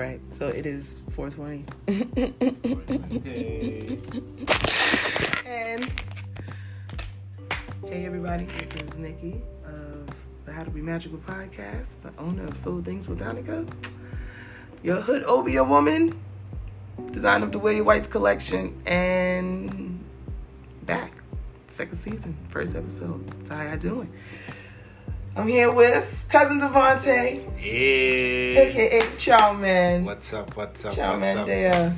right, so it is 4:20. And hey everybody, this is Nikki of the How to Be Magical podcast, the owner of Soul Things Botanica, your hood Obia woman, designer of the Wear Your Whites collection, and back, second season, first episode. So how y'all doing? I'm here with cousin Devante, aka Chow Man. What's up? Chow Man there.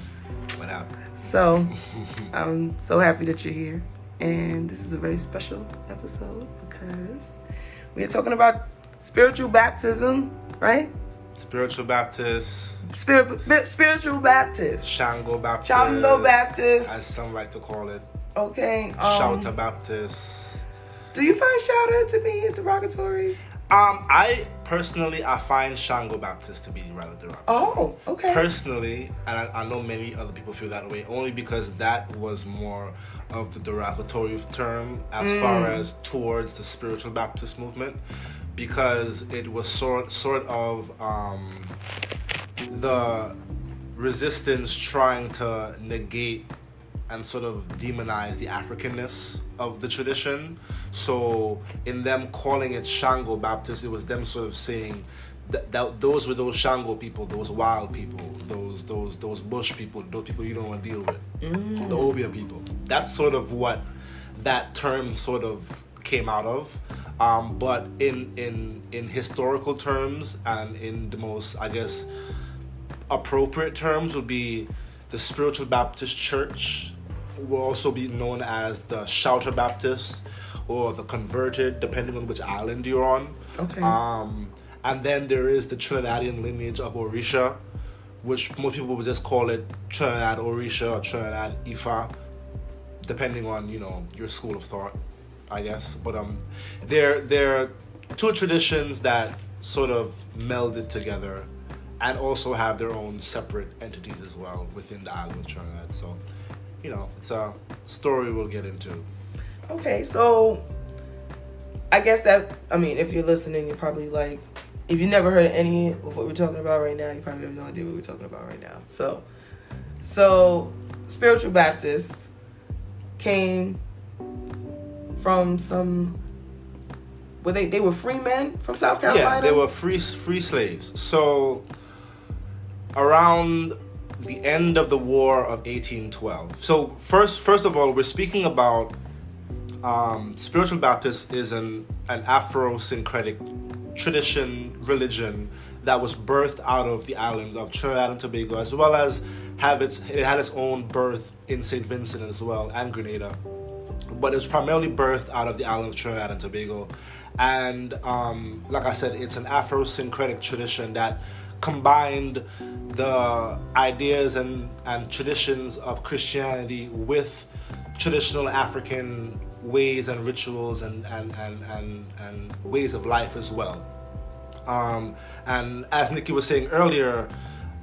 What up? So, I'm so happy that you're here. And this is a very special episode because we are talking about spiritual baptism, right? Spiritual Baptist. Spiritual Baptist. Shango Baptist. Shango Baptist. As some like to call it. Okay. Shouter Baptist. Do you find shouter to be derogatory? I find Shango Baptist to be rather derogatory. Oh, okay. Personally, and I know many other people feel that way, only because that was more of the derogatory term as far as towards the spiritual Baptist movement, because it was sort of the resistance trying to negate and sort of demonize the Africanness of the tradition. So in them calling it Shango Baptist, it was them sort of saying that those were those Shango people, those wild people, those bush people, those people you don't want to deal with, the Obia people. That's sort of what that term sort of came out of. But in historical terms and in the most, I guess, appropriate terms would be the Spiritual Baptist Church will also be known as the Shouter Baptist or the Converted, depending on which island you're on. Okay. And then there is the Trinidadian lineage of Orisha, which most people would just call it Trinidad Orisha or Trinidad Ifa, depending on, your school of thought, I guess. But they're two traditions that sort of melded together and also have their own separate entities as well within the island of Trinidad. So, it's a story we'll get into. Okay, so I guess if you're listening, you're probably like, if you never heard of any of what we're talking about right now, you probably have no idea what we're talking about right now. So Spiritual Baptists came from they were free men from South Carolina? Yeah, they were free slaves. So around the end of the War of 1812. So first of all, we're speaking about Spiritual Baptist is an Afro-syncretic tradition, religion that was birthed out of the islands of Trinidad and Tobago, as well as it had its own birth in St. Vincent as well, and Grenada. But it's primarily birthed out of the island of Trinidad and Tobago. And like I said, it's an Afro-syncretic tradition that combined the ideas and traditions of Christianity with traditional African ways and rituals and ways of life as well. And as Nikki was saying earlier,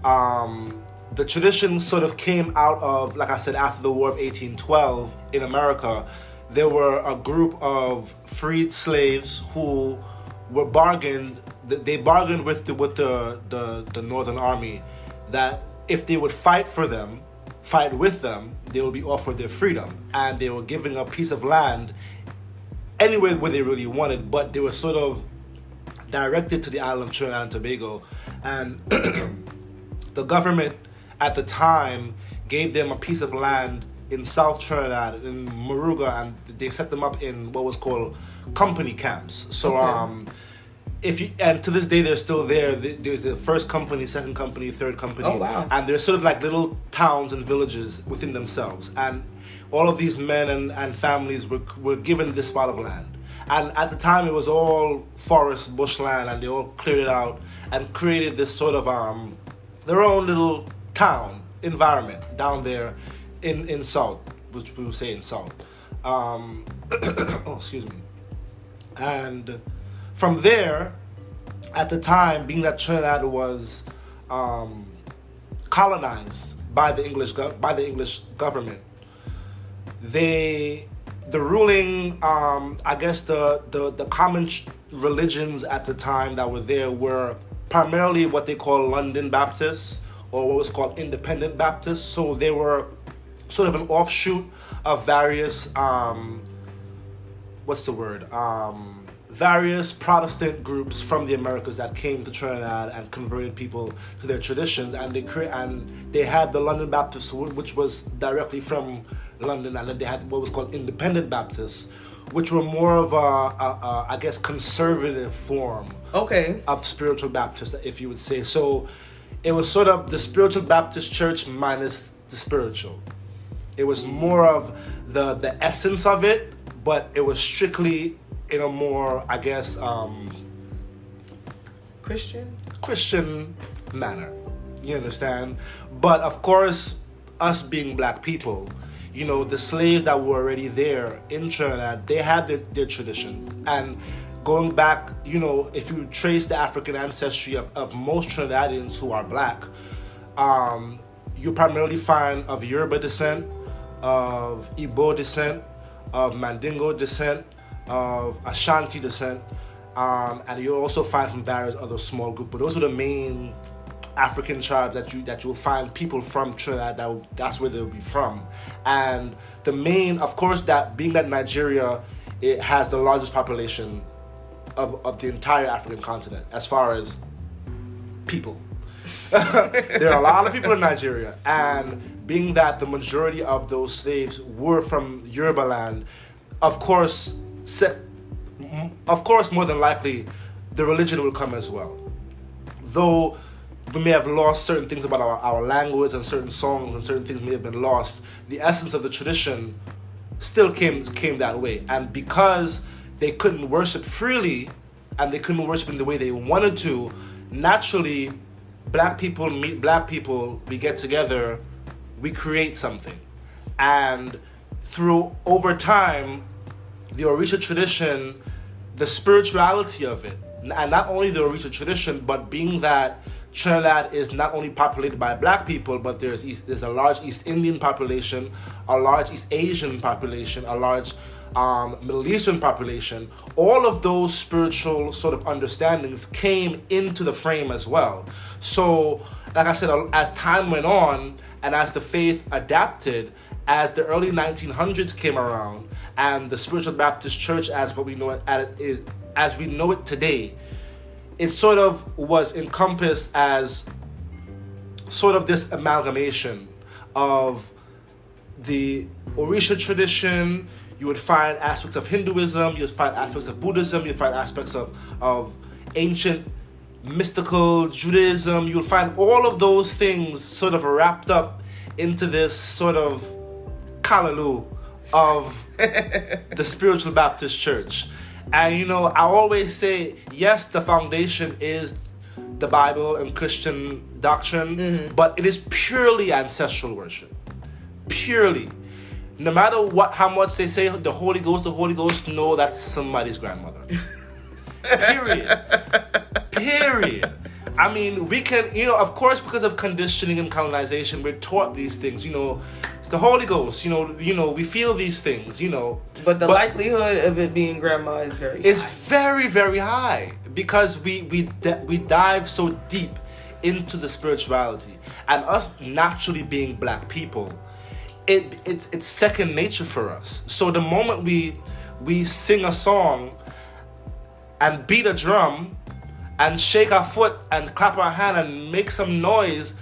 the tradition sort of came out of, like I said, after the War of 1812 in America. There were a group of freed slaves who were bargained with the Northern Army that if they would fight with them, they would be offered their freedom, and they were giving a piece of land anywhere where they really wanted, but they were sort of directed to the island of Trinidad and Tobago, and the government at the time gave them a piece of land in South Trinidad, in Moruga, and they set them up in what was called company camps. So, okay. And to this day they're still there. There's the first company, second company, third company. Oh, wow. And they're sort of like little towns and villages within themselves. And all of these men and families were given this spot of land. And at the time it was all forest, bushland, and they all cleared it out and created this sort of their own little town environment down there in South, which we would say in South. Excuse me. And from there, at the time, being that Trinidad was colonized by the English government, the ruling, I guess the common religions at the time that were there were primarily what they call London Baptists or what was called independent Baptists. So they were sort of an offshoot of various various Protestant groups from the Americas that came to Trinidad and converted people to their traditions, and they had the London Baptists, which was directly from London, and then they had what was called independent Baptists, which were more of a I guess conservative form of spiritual Baptists, if you would say. So it was sort of the spiritual Baptist church minus the spiritual. It was more of the essence of it, but it was strictly in a more, I guess, Christian manner. You understand? But of course, us being black people, you know, the slaves that were already there in Trinidad, they had their tradition. And going back, you know, if you trace the African ancestry of most Trinidadians who are black, you primarily find of Yoruba descent, of Igbo descent, of Mandingo descent, of Ashanti descent, and you'll also find from various other small groups. But those are the main African tribes that you'll find people from Trinidad. That's where they'll be from. And the main, of course, that being that Nigeria, it has the largest population of the entire African continent as far as people. There are a lot of people in Nigeria, and being that the majority of those slaves were from Yoruba land, of course, more than likely, the religion will come as well. Though we may have lost certain things about our language, and certain songs and certain things may have been lost, the essence of the tradition still came that way. And because they couldn't worship freely, and they couldn't worship in the way they wanted to, naturally, black people meet black people, we get together, we create something. And over time, the Orisha tradition, the spirituality of it, and not only the Orisha tradition, but being that Trinidad is not only populated by black people, but there's a large East Indian population, a large East Asian population, a large Middle Eastern population. All of those spiritual sort of understandings came into the frame as well. So, like I said, as time went on and as the faith adapted, as the early 1900s came around, and the Spiritual Baptist Church, as we know it today, it sort of was encompassed as sort of this amalgamation of the Orisha tradition. You would find aspects of Hinduism, you would find aspects of Buddhism, you would find aspects of ancient mystical Judaism. You would find all of those things sort of wrapped up into this sort of callaloo of the Spiritual Baptist Church. And you know, I always say, yes, the foundation is the Bible and Christian doctrine, but it is purely ancestral worship. Purely. No matter how much they say the Holy Ghost, no, that's somebody's grandmother. Period. I mean, we can, you know, of course, because of conditioning and colonization, we're taught these things, you know. The Holy Ghost, you know, we feel these things, you know. But the likelihood of it being grandma is very high. It's very, very high, because we dive so deep into the spirituality, and us naturally being black people, it's second nature for us. So the moment we sing a song and beat a drum and shake our foot and clap our hand and make some noise,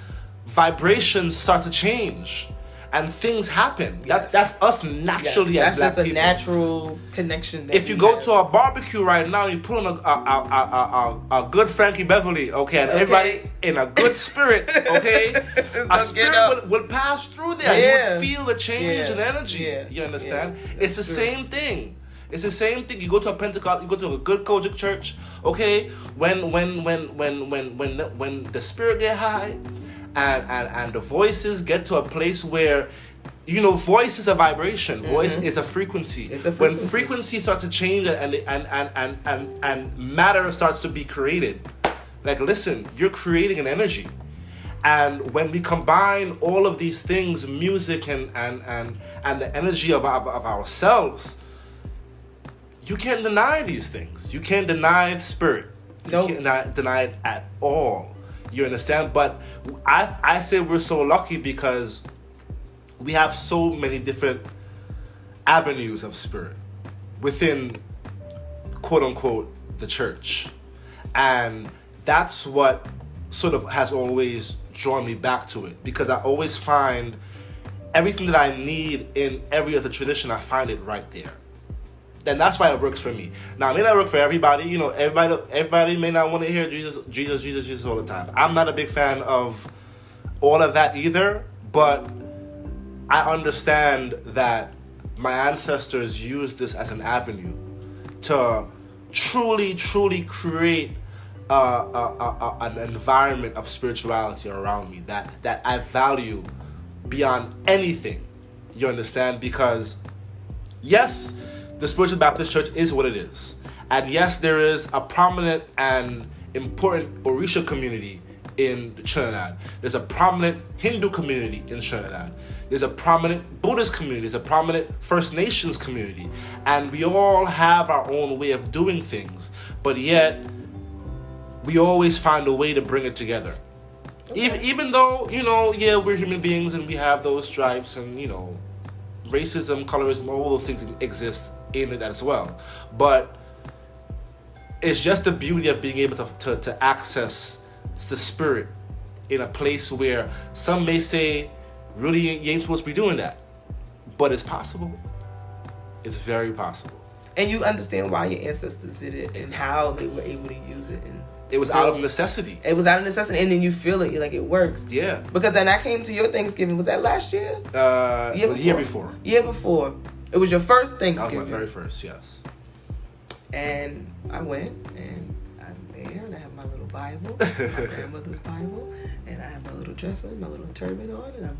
vibrations start to change. And things happen. Yes. That's us naturally as black people. That's just a natural connection. If you go to a barbecue right now, you put on a good Frankie Beverly, okay, and everybody in a good spirit, okay, a spirit will pass through there. Yeah. You would feel the change in energy. Yeah. You understand? Yeah. It's the same thing. It's the same thing. You go to a Pentecost, you go to a good Kojic church, okay. When the spirit get high. And the voices get to a place where, you know, voice is a vibration. Voice is a frequency. It's a frequency. When frequencies start to change and matter starts to be created, like, listen, you're creating an energy. And when we combine all of these things, music and the energy of ourselves, you can't deny these things. You can't deny spirit. You can't deny it at all. You understand? But I say we're so lucky because we have so many different avenues of spirit within, quote unquote, the church. And that's what sort of has always drawn me back to it, because I always find everything that I need in every other tradition, I find it right there. And that's why it works for me. Now, it may not work for everybody. You know, everybody may not want to hear Jesus all the time. I'm not a big fan of all of that either, but I understand that my ancestors used this as an avenue to truly create an environment of spirituality around me that I value beyond anything. You understand? Because yes, the Spiritual Baptist Church is what it is. And yes, there is a prominent and important Orisha community in Trinidad. There's a prominent Hindu community in Trinidad. There's a prominent Buddhist community. There's a prominent First Nations community. And we all have our own way of doing things. But yet, we always find a way to bring it together. Okay. Even though, you know, yeah, we're human beings and we have those stripes and, you know, racism, colorism, all those things exist in it as well. But it's just the beauty of being able to access the spirit in a place where some may say, really, you ain't supposed to be doing that. But it's possible. It's very possible. And you understand why your ancestors did it and how they were able to use it. And it was out of necessity. It was out of necessity, and then you feel it. You're like, it works. Yeah. Because then I came to your Thanksgiving. Was that last year? Year before. Year before. It was your first Thanksgiving. That was my very first, yes. And I went, and I'm there, and I have my little Bible, my grandmother's Bible, and I have my little dress on, my little turban on, and I'm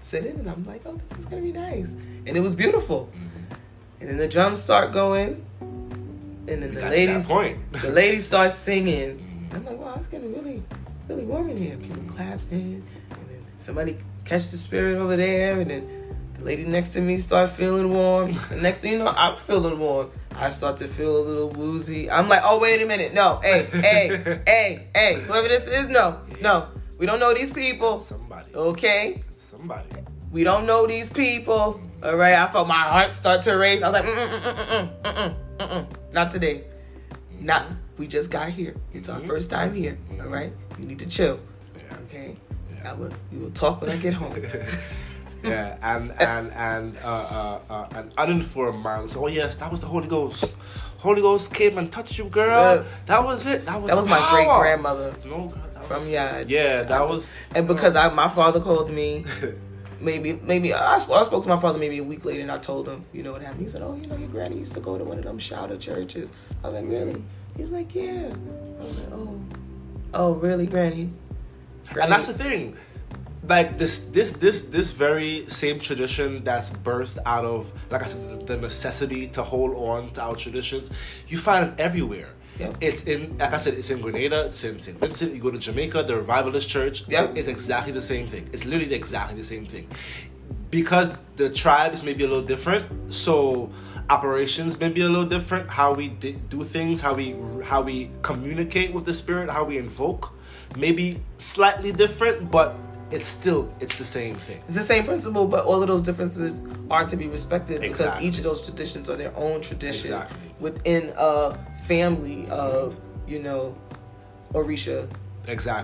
sitting, and I'm like, oh, this is going to be nice. And it was beautiful. Mm-hmm. And then the drums start going, and then the ladies start singing. Mm-hmm. I'm like, wow, it's getting really, really warm in here. People clapping, and then somebody catch the spirit over there, and then the lady next to me start feeling warm. The next thing you know, I'm feeling warm. I start to feel a little woozy. I'm like, oh, wait a minute. No, hey, whoever this is, no. We don't know these people. Somebody. Okay? Somebody. We don't know these people. All right? I felt my heart start to race. I was like, not today. Not. We just got here. It's our first time here. All right? You need to chill. Yeah. Okay? Yeah. We will talk when I get home. Yeah, and an uninformed man. So, oh yes, that was the Holy Ghost. Holy Ghost came and touched you, girl. That was it. That was my great grandmother. No, girl, from Yad. Yeah, that was. And because my father called me, maybe I spoke to my father maybe a week later, and I told him, you know what happened. He said, oh, you know, your granny used to go to one of them shouter churches. I was like, really? He was like, yeah. I was like, oh, really, granny? And that's the thing. Like this very same tradition that's birthed out of, like I said, the necessity to hold on to our traditions, you find it everywhere. Yep. It's in, like I said, it's in Grenada, it's in St. Vincent. You go to Jamaica, the Revivalist Church. Yep. It's exactly the same thing. It's literally exactly the same thing. Because the tribes may be a little different, so operations may be a little different. How we do things, how we communicate with the spirit, how we invoke, maybe slightly different, but it's the same thing. It's the same principle, but all of those differences are to be respected. Exactly. Because each of those traditions are their own tradition. Exactly. Within a family of, you know, Orisha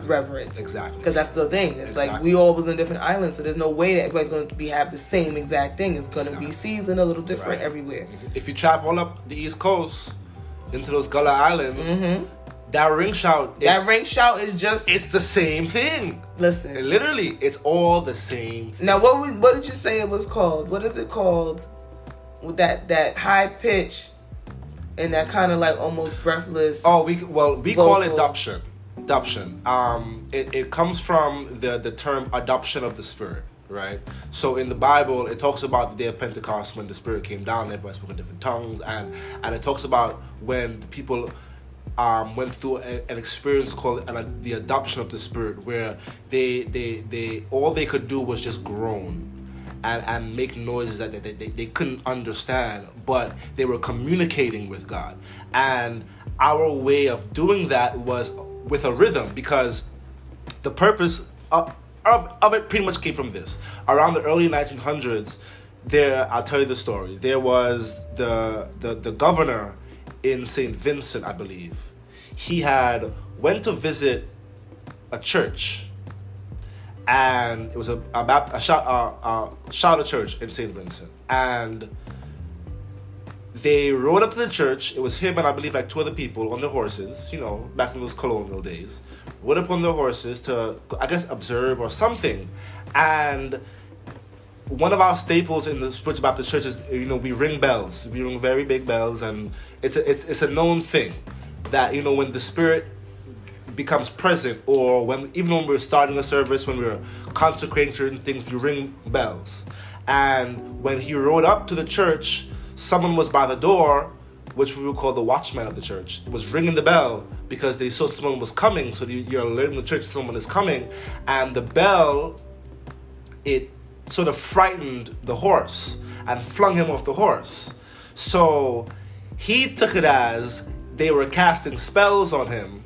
reverence. Exactly. Because that's the thing. It's like we all was in different islands, so there's no way that everybody's going to have the same exact thing. It's going to be seasoned a little different everywhere. Mm-hmm. If you travel up the East Coast into those Gullah Islands, mm-hmm. That ring shout is just... It's the same thing. Listen. Literally, it's all the same thing. Now, what did you say it was called? What is it called? With that high pitch and that kind of like almost breathless... Oh, we call it adoption. Adoption. It comes from the term adoption of the Spirit, right? So in the Bible, it talks about the day of Pentecost when the Spirit came down, everybody spoke in different tongues, and it talks about when people... went through an experience called the adoption of the Spirit, where they all they could do was just groan and make noises that they couldn't understand, but they were communicating with God. And our way of doing that was with a rhythm, because the purpose of it pretty much came from this. Around the early 1900s, I'll tell you the story. There was the governor in St. Vincent, I believe. He had went to visit a church, and it was a Charlotte church in St. Vincent, and they rode up to the church. It was him and I believe like two other people on their horses, back in those colonial days. Rode up on their horses to, I guess, observe or something. And one of our staples in the Spiritual Baptist church is, we ring bells. We ring very big bells, and it's a known thing that, when the Spirit becomes present, or even when we're starting a service, when we're consecrating certain things, we ring bells. And when he rode up to the church, someone was by the door, which we would call the watchman of the church, was ringing the bell because they saw someone was coming. So you're alerting the church someone is coming. And the bell, it sort of frightened the horse and flung him off the horse. So he took it as they were casting spells on him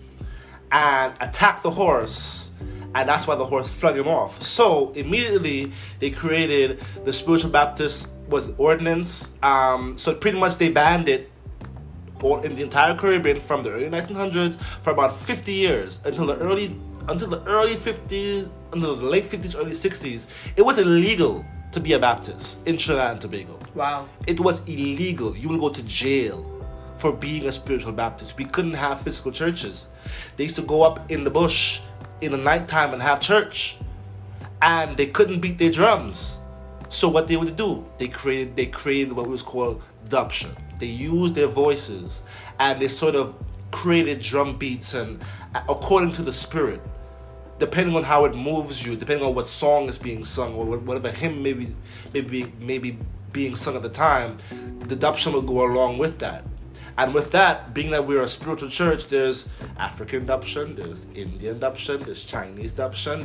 and attacked the horse. And that's why the horse flung him off. So immediately they created the Spiritual Baptist ordinance. So pretty much they banned it in the entire Caribbean from the early 1900s for about 50 years until the late 50s, early 60s. It was illegal to be a Baptist in Trinidad and Tobago. Wow. It was illegal. You will go to jail for being a spiritual Baptist. We couldn't have physical churches. They used to go up in the bush in the nighttime and have church, and they couldn't beat their drums. So what they would do, they created what was called dubtion. They used their voices, and they sort of created drum beats, and according to the Spirit, depending on how it moves you, depending on what song is being sung, or whatever hymn maybe being sung at the time, the dubtion will go along with that. And with that, being that we're a spiritual church, there's African dubtion, there's Indian dubtion, there's Chinese dubtion,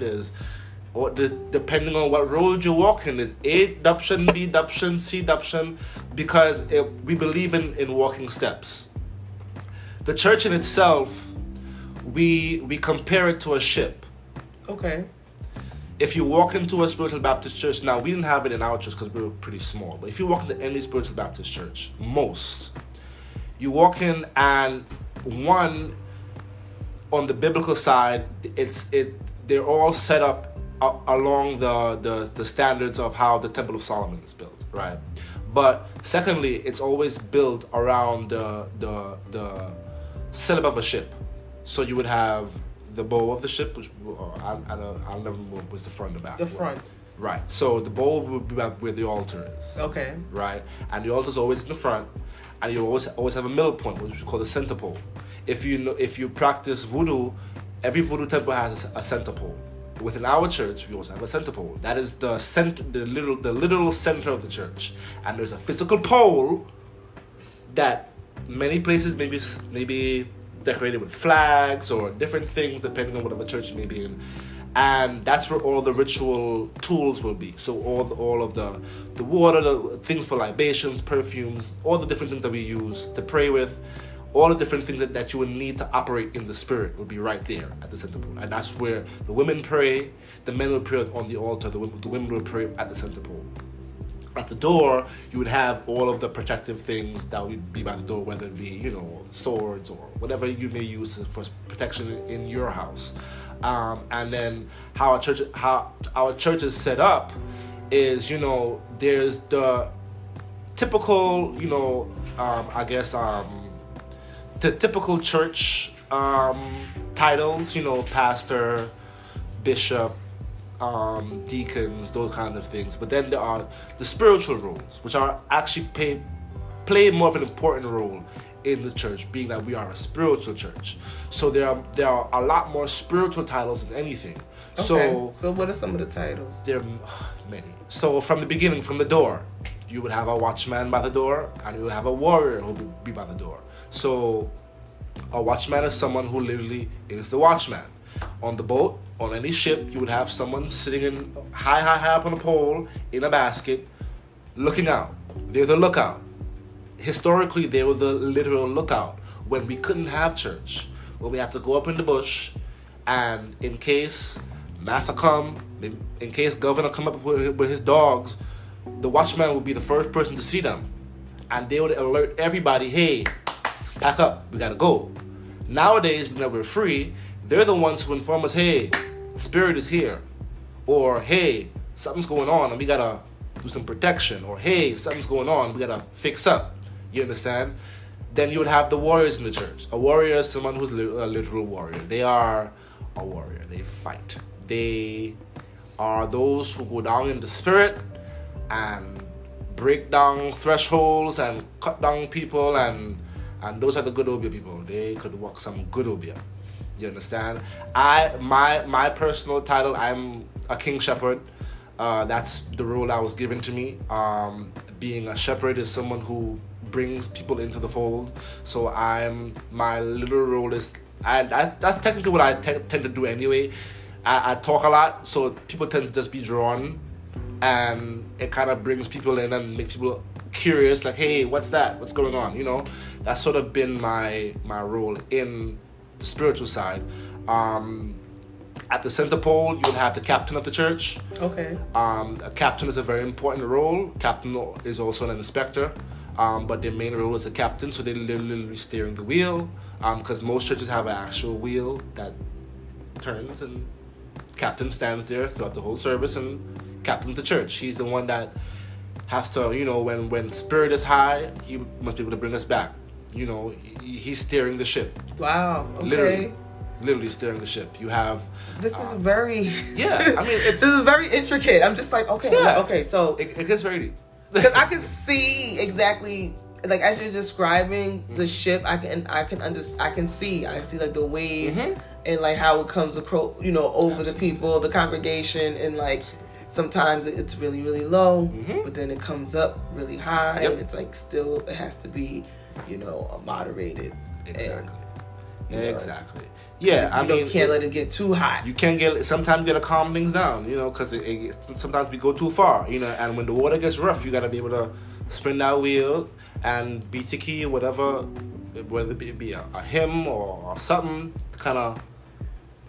depending on what road you walk in, there's A dubtion, B dubtion, C dubtion, because we believe in walking steps. The church in itself, we compare it to a ship. Okay. If you walk into a Spiritual Baptist church, now we didn't have it in our church because we were pretty small, but if you walk into any Spiritual Baptist church, you walk in, and one, on the biblical side, they're all set up along the standards of how the Temple of Solomon is built, right? But secondly, it's always built around the setup of a ship. So you would have the bow of the ship, which I'll never remember was the front and the back. The front. Right. So the bow would be where the altar is. Okay. Right. And the altar is always in the front. And you always have a middle point, which is called the center pole. If you practice voodoo, every voodoo temple has a center pole. Within our church, we also have a center pole. That is the literal center of the church. And there's a physical pole that many places maybe decorated with flags or different things, depending on whatever church you may be in. And that's where all the ritual tools will be. So all of the water, the things for libations, perfumes, all the different things that we use to pray with, all the different things that you would need to operate in the Spirit will be right there at the center pole. And that's where the women pray, the men will pray on the altar, the women will pray at the center pole. At the door, you would have all of the protective things that would be by the door, whether it be, swords or whatever you may use for protection in your house. And then how our church is set up is, there's the typical, the typical church titles, pastor, bishop, deacons, those kinds of things. But then there are the spiritual roles, which are actually play more of an important role in the church, being that we are a spiritual church. So there are a lot more spiritual titles than anything. Okay. So what are some of the titles? There are many. So from the beginning, from the door, you would have a watchman by the door, and you would have a warrior who would be by the door. So a watchman is someone who literally is the watchman. On the boat, on any ship, you would have someone sitting in high up on a pole in a basket, looking out. They're the lookout. Historically, they were the literal lookout when we couldn't have church, when we had to go up in the bush And in case Master come, in case Governor come up with his dogs, the watchman would be the first person to see them. And they would alert everybody, hey, pack up, we gotta go. Nowadays, when we're free, they're the ones who inform us, hey, spirit is here. Or, hey, something's going on and we gotta do some protection. Or, hey, something's going on, we gotta fix up. You understand? Then you would have the warriors in the church. A warrior is someone who's a literal warrior. They are a warrior. They fight. They are those who go down in the spirit and break down thresholds and cut down people, and those are the good Obia people. They could walk some good Obia. You understand? My personal title, I'm a king shepherd. That's the role that was given to me. Being a shepherd is someone who brings people into the fold. So my little role is, that's technically what I tend to do anyway. I talk a lot, so people tend to just be drawn, and it kind of brings people in and makes people curious, like, hey, what's that? What's going on? You know, that's sort of been my role in the spiritual side. At the center pole, you would have the captain of the church. Okay. A captain is a very important role. Captain is also an inspector, but their main role is a captain, so they're literally steering the wheel, because most churches have an actual wheel that turns, and captain stands there throughout the whole service and captains the church. He's the one that has to, you know, when spirit is high, he must be able to bring us back. You know, he's steering the ship. Wow. Okay. Literally steering the ship. You have... This is very... Yeah, I mean, it's... This is very intricate. I'm just like, okay, yeah. Okay, so... It gets very deep. Because I can see exactly... Like, as you're describing the ship, I see like the waves and like how it comes across, you know, over the people, the congregation, and like sometimes it's really, really low, but then it comes up really high, and it's like still, it has to be, you know, moderated. Exactly. And, exactly. Yeah, I mean, you can't let it get too hot. You can't get. Sometimes you gotta calm things down, you know, because sometimes we go too far, you know. And when the water gets rough, you gotta be able to spin that wheel and beat the key, whatever, whether it be a hymn or something, to kind of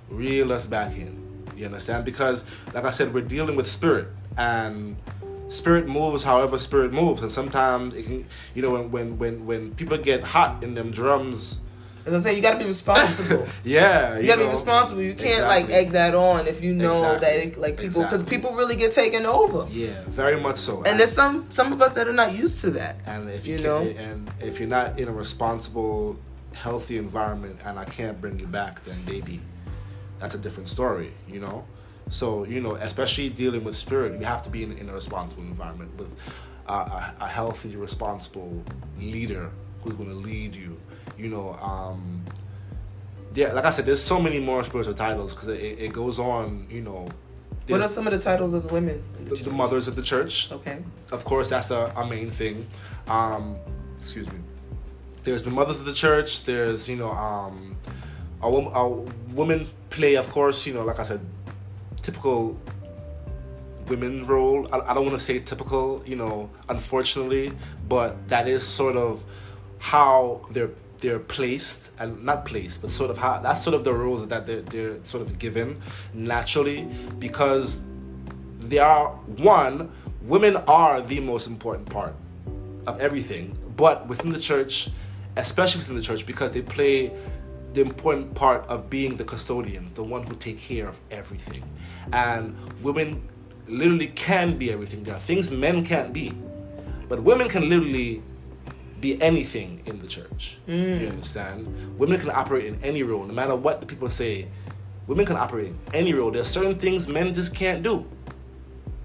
reel us back in. You understand? Because, like I said, we're dealing with spirit, and spirit moves however spirit moves, and sometimes it can, you know, when people get hot in them drums. As I say, you gotta be responsible. Yeah, you gotta be responsible. You can't like egg that on if you know that it, like people, because people really get taken over. Yeah, very much so. And there's some of us that are not used to that. And if and if you're not in a responsible, healthy environment, and I can't bring you back, then baby, that's a different story. You know, so you know, especially dealing with spirit, you have to be in a responsible environment with a healthy, responsible leader who's going to lead you. You know, yeah, like I said, there's so many more spiritual titles because it goes on, you know. What are some of the titles of the women? The mothers of the church. Okay. Of course, that's a main thing. Excuse me. There's the mothers of the church. There's, you know, a woman play, of course, you know, like I said, typical women role. I don't want to say typical, you know, unfortunately, but that is sort of how they're placed, and not placed, but sort of how, that's sort of the roles that they're sort of given naturally, because they are, one, women are the most important part of everything, but within the church, especially within the church, because they play the important part of being the custodians, the one who take care of everything. And women literally can be everything. There are things men can't be, but women can literally be anything in the church. You understand? Women can operate in any role, no matter what the people say. Women can operate in any role. There are certain things men just can't do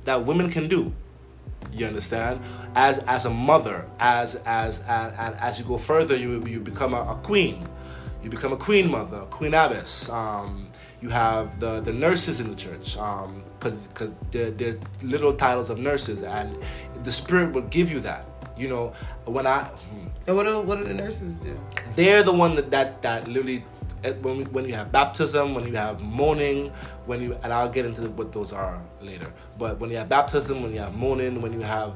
that women can do. You understand? As a mother, as you go further, you become a queen. You become a queen mother, a queen abbess. You have the nurses in the church, because they're literal titles of nurses, and the Spirit will give you that. You know, And what do the nurses do? They're the one that literally, when you have baptism, when you have mourning, and I'll get into what those are later. But when you have baptism, when you have mourning, when you have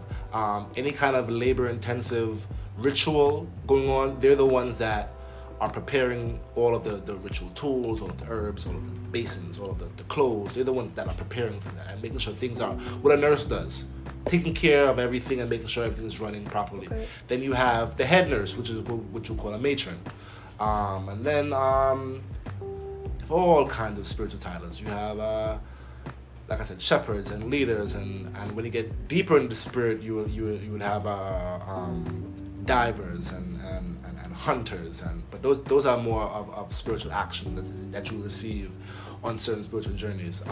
any kind of labor-intensive ritual going on, they're the ones that are preparing all of the ritual tools, all of the herbs, all of the basins, all of the clothes. They're the ones that are preparing for that and making sure things are what a nurse does, taking care of everything and making sure everything's running properly. Okay. Then you have the head nurse, which we call a matron, and then all kinds of spiritual titles. You have, like I said, shepherds and leaders, and when you get deeper into the spirit, you would have divers and hunters, but those are more of spiritual action that you receive on certain spiritual journeys.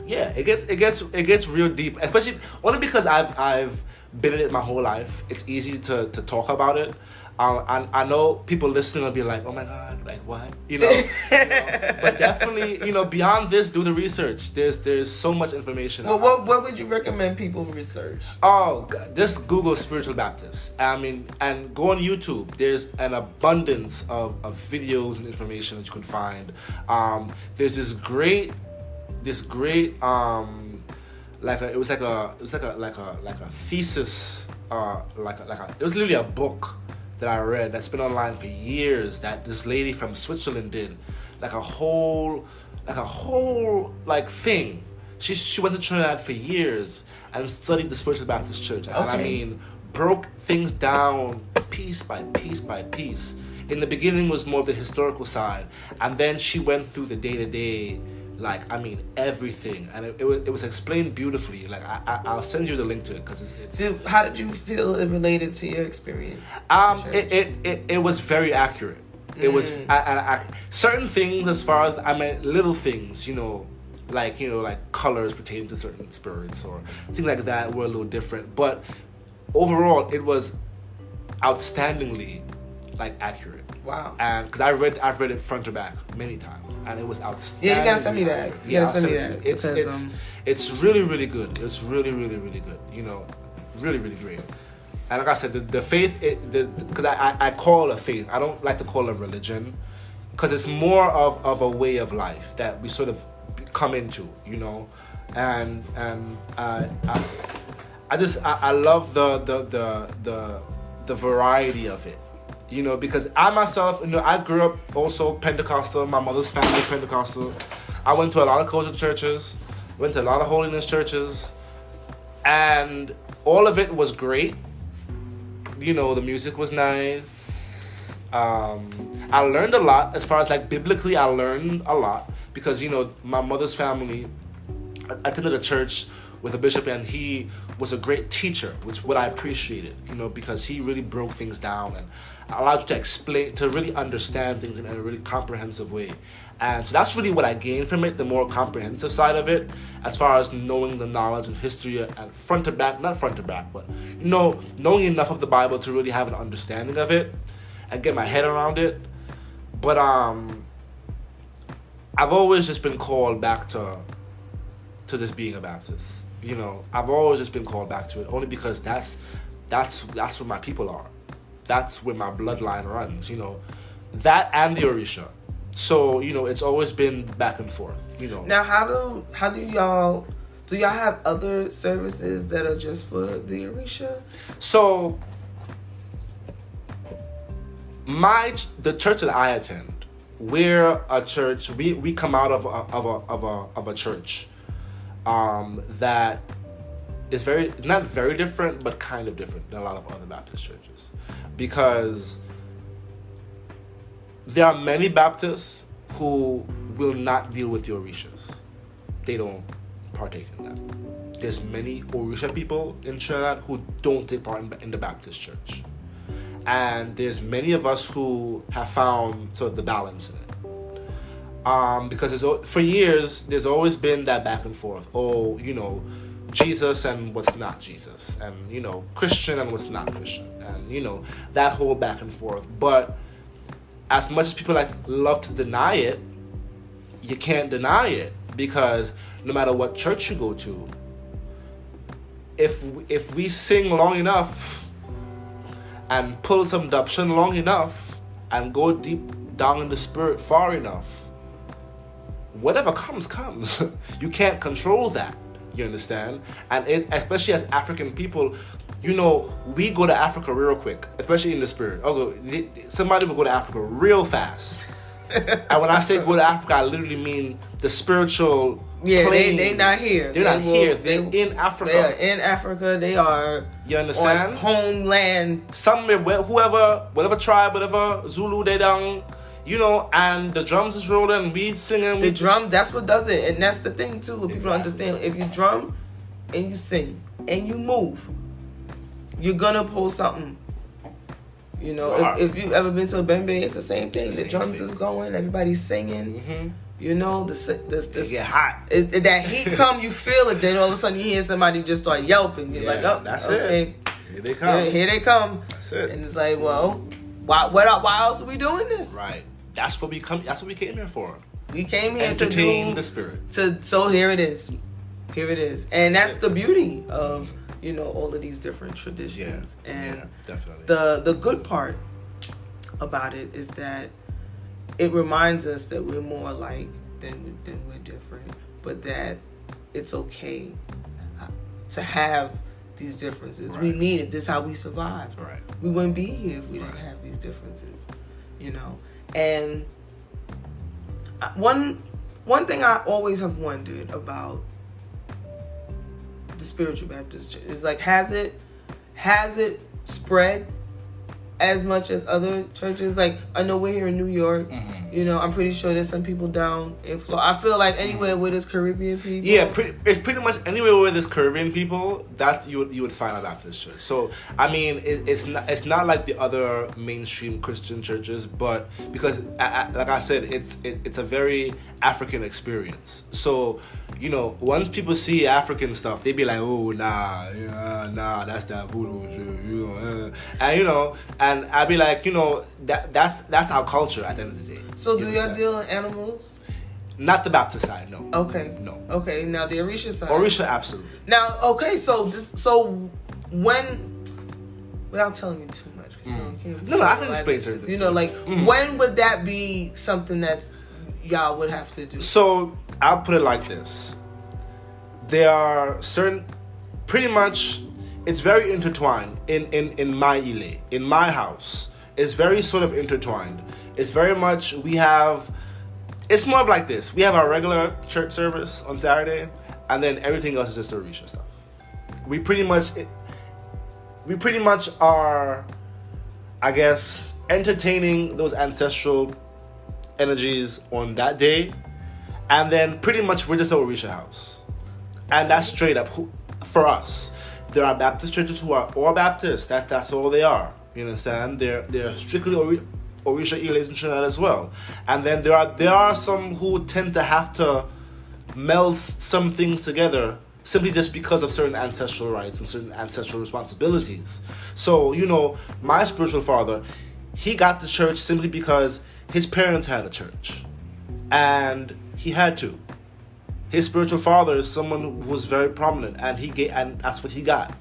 Yeah, it gets real deep, especially only because I've been in it my whole life. It's easy to talk about it. I know people listening will be like, oh my God, like what? But definitely, beyond this, do the research. There's so much information. Well, what would you recommend people research? Oh, just Google Spiritual Baptist. and go on YouTube. There's an abundance of videos and information that you can find. There's this great it was like a thesis, it was literally a book that I read that's been online for years, that this lady from Switzerland did, like a whole thing. She went to Trinidad for years and studied the Spiritual Baptist Church, and I mean broke things down piece by piece by piece. In the beginning was more the historical side, and then she went through the day-to-day, everything, and it was explained beautifully. I'll send you the link to it because it's. How did you feel it related to your experience? It was very accurate. It was certain things, as far as little things, like colors pertaining to certain spirits or things like that were a little different, but overall it was outstandingly accurate. Wow. And because I've read it front to back many times, and it was outstanding. Yeah, you gotta send me that. It's really, really good. It's really, really, really good. Really, really great. And like I said, the faith, because I call it a faith. I don't like to call it a religion, because it's more of a way of life that we sort of come into, and I love the variety of it. Because I myself, I grew up also Pentecostal. My mother's family Pentecostal. I went to a lot of cultural churches, went to a lot of holiness churches, and all of it was great. The music was nice. I learned a lot as far as biblically. I learned a lot because my mother's family attended a church with a bishop, and he was a great teacher, which what I appreciated, because he really broke things down and allowed you to explain, to really understand things in a really comprehensive way. And so that's really what I gained from it, the more comprehensive side of it, as far as knowing the knowledge and history and front to back, not front to back, but knowing enough of the Bible to really have an understanding of it and get my head around it. But I've always just been called back to just being a Baptist. I've always just been called back to it, only because that's where my people are. That's where my bloodline runs, that and the Orisha. So, it's always been back and forth, Now, how do y'all have other services that are just for the Orisha? So, the church that I attend, we're a church, we come out of a church that is not very different, but kind of different than a lot of other Baptist churches. Because there are many Baptists who will not deal with the Orishas. They don't partake in that. There's many Orisha people in Trinidad who don't take part in the Baptist church. And there's many of us who have found sort of the balance in it. Because for years, there's always been that back and forth. Jesus and what's not Jesus, and Christian and what's not Christian, and that whole back and forth. But as much as people love to deny it, you can't deny it, because no matter what church you go to, if we sing long enough and pull some dapshan long enough and go deep down in the spirit far enough, whatever comes. You can't control that. You understand? And especially as African people, you know, we go to Africa real quick, especially in the spirit. Somebody will go to Africa real fast. And when I say go to Africa, I literally mean the spiritual plane. They not here. They're not here. They're in Africa. They are in Africa. They are. You understand? On homeland. Somewhere, whatever tribe, whatever Zulu they down, you know, and the drums is rolling, we singing. The drum, that's what does it, and that's the thing too. People don't understand. If you drum and you sing and you move, you're gonna pull something. You know, if you've ever been to a bembe, it's the same thing. The drums is going, everybody's singing. Mm-hmm. You know, it get hot. That heat come, you feel it. Then all of a sudden you hear somebody just start yelping. You're like, oh, that's okay. It. Here they come. Here they come. That's it. And it's like, well, why else are we doing this? Right. That's what we came here for. We came here to entertain the spirit. So here it is. Here it is. And that's the beauty of, you know, all of these different traditions. Yeah, and definitely. The good part about it is that it reminds us that we're more alike than we're different, but that it's okay to have these differences. Right. We need it. This is how we survive. Right. We wouldn't be here if we didn't have these differences, you know. And one thing I always have wondered about the Spiritual Baptist Church is like, has it spread as much as other churches? Like, I know we're here in New York. Mm-hmm. You know, I'm pretty sure there's some people down in Florida. I feel like anywhere where there's Caribbean people. Yeah, it's pretty much anywhere where there's Caribbean people, that's you would find a Baptist church. So I mean, it's not like the other mainstream Christian churches, but because like I said, it's a very African experience. So, you know, once people see African stuff, they be like, oh nah, that's that voodoo shit, you know, and you know, and I'd be like, you know, that's our culture at the end of the day. So do y'all deal in animals? Not the Baptist side, no. Okay. No. Okay, now the Orisha side. Orisha, absolutely. Now, okay, so when, without telling you too much, you know, I can explain to you. You know, like, when would that be something that y'all would have to do? So I'll put it like this: there are certain, pretty much, it's very intertwined in my ile, in my house. It's very sort of intertwined. It's very much, it's more of like this. We have our regular church service on Saturday, and then everything else is just Orisha stuff. We pretty much are, I guess, entertaining those ancestral energies on that day, and then pretty much we're just an Orisha house. And that's straight up for us. There are Baptist churches who are all Baptist. That's all they are. You understand? They're strictly Orisha Iles in Trinidad as well. And then there are some who tend to have to meld some things together simply just because of certain ancestral rights and certain ancestral responsibilities. So, you know, my spiritual father, he got the church simply because his parents had a church. And he had to. His spiritual father is someone who was very prominent, and that's what he got.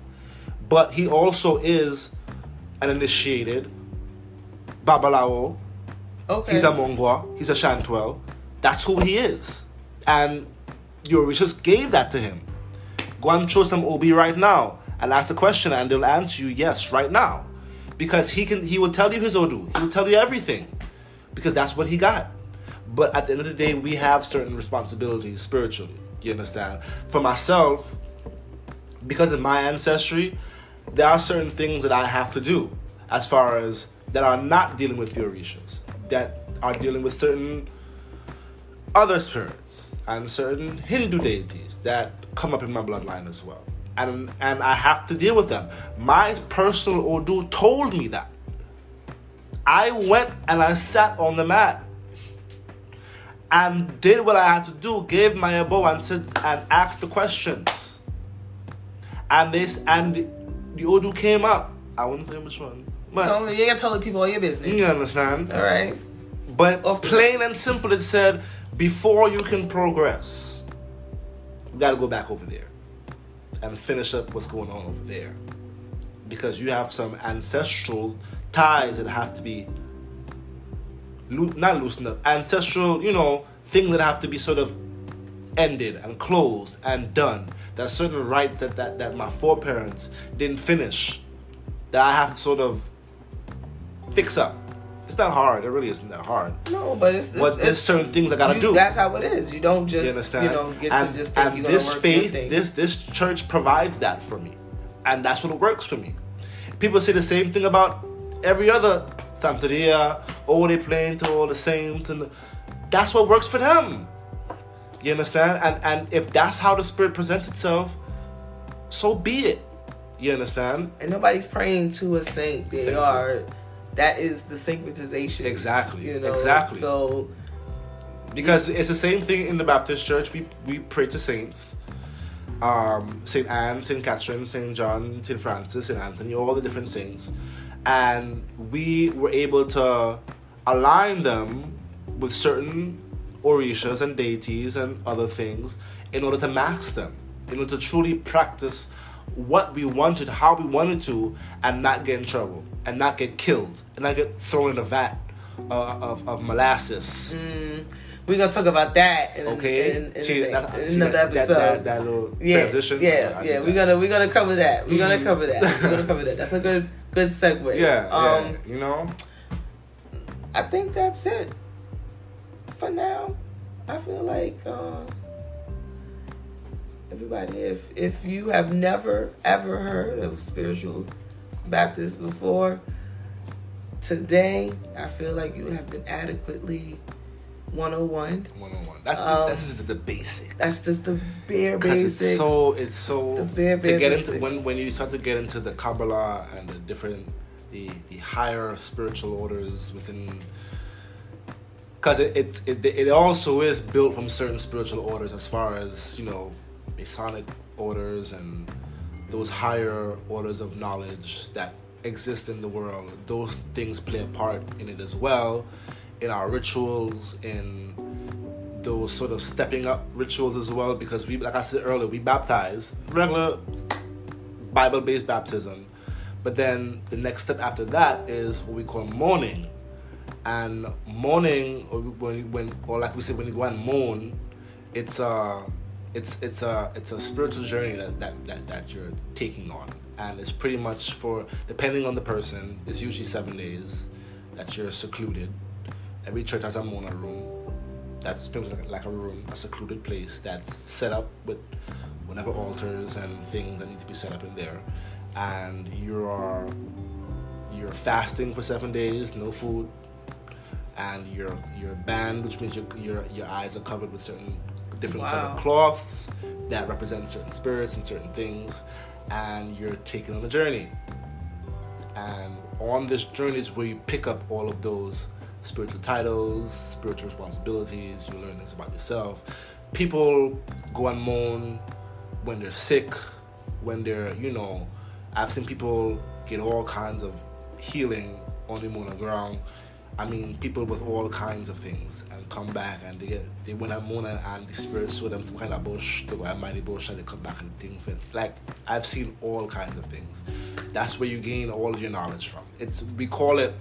But he also is an initiated Babalawo. Okay. He's a Mongwa. He's a Shantwell. That's who he is. And your Orishas gave that to him. Go and show some OB right now and ask the question, and they'll answer you yes right now. Because he will tell you his Odu. He will tell you everything. Because that's what he got. But at the end of the day, we have certain responsibilities spiritually. You understand? For myself, because of my ancestry, there are certain things that I have to do as far as that are not dealing with the Orishas, that are dealing with certain other spirits and certain Hindu deities that come up in my bloodline as well. And I have to deal with them. My personal Odu told me that. I went and I sat on the mat and did what I had to do, gave my abo and said and asked the questions. And the Odu came up. I wouldn't say which one. But you ain't telling people all your business. You understand? All right. But plain and simple, it said, before you can progress, you got to go back over there and finish up what's going on over there. Because you have some ancestral ties that have to be not loosened up. Ancestral, you know, things that have to be sort of ended and closed and done. There's certain right that my foreparents didn't finish that I have to sort of fix up. It's not hard. It really isn't that hard. No, but there's certain things I gotta do. That's how it is. You don't just, understand? Get and, to just think you're this gonna work faith, your thing. this church provides that for me, and that's what works for me. People say the same thing about every other Santeria. Oh, they playing to all the saints, and that's what works for them. You understand? And if that's how the Spirit presents itself, so be it. You understand? And nobody's praying to a saint. That is the syncretization. Exactly. Exactly. So, because it's the same thing in the Baptist church. We pray to saints. Saint Anne, Saint Catherine, Saint John, Saint Francis, Saint Anthony, all the different saints. And we were able to align them with certain orishas and deities and other things in order to max them, in order to truly practice what we wanted, how we wanted to, and not get in trouble, and not get killed, and not get thrown in a vat of molasses. We're gonna talk about that in another episode. That little transition. Yeah. We're gonna cover that. We're gonna cover that. That's a good segue. Yeah. I think that's it for now. I feel like everybody, if you have never ever heard of Spiritual Baptist before, today I feel like you have been adequately 101. That's just the basic. That's just the bare basics. It's so the bare to get basics. into when you start to get into the Kabbalah and the different the higher spiritual orders within, because it also is built from certain spiritual orders, as far as Masonic orders and those higher orders of knowledge that exist in the world. Those things play a part in it as well, in our rituals, in those sort of stepping up rituals as well, because we, like I said earlier, we baptize, regular Bible-based baptism, but then the next step after that is what we call mourning. And mourning, or like we say, when you go and mourn, it's a spiritual journey that you're taking on, and it's pretty much for, depending on the person, it's usually 7 days that you're secluded. Every church has a mourner room. That's pretty much like a room, a secluded place that's set up with whatever altars and things that need to be set up in there, and you're fasting for 7 days, no food, and you're banned, which means your eyes are covered with certain different colored cloths that represent certain spirits and certain things, and you're taken on a journey. And on this journey is where you pick up all of those spiritual titles, spiritual responsibilities. You learn things about yourself. People go and mourn when they're sick, when they're, I've seen people get all kinds of healing on the mourner ground. I mean, people with all kinds of things, and come back and they went and mourn, and the spirits show them some kind of bush, they go and mighty bush, and they come back and things. Like, I've seen all kinds of things. That's where you gain all of your knowledge from. We call it,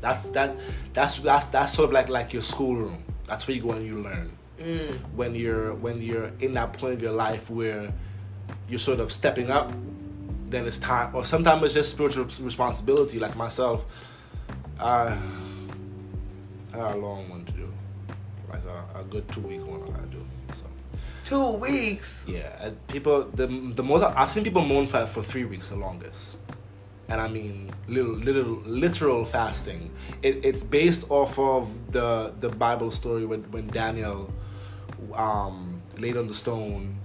that's sort of like your schoolroom. That's where you go and you learn. When you're in that point of your life where you're sort of stepping up, then it's time, or sometimes it's just spiritual responsibility. Like myself, I got a long one to do, like a good 2-week one I gotta do. So 2 weeks. Yeah, people. The most I've seen people mourn for 3 weeks, the longest, and I mean literal fasting. It's based off of the Bible story when Daniel laid on the stone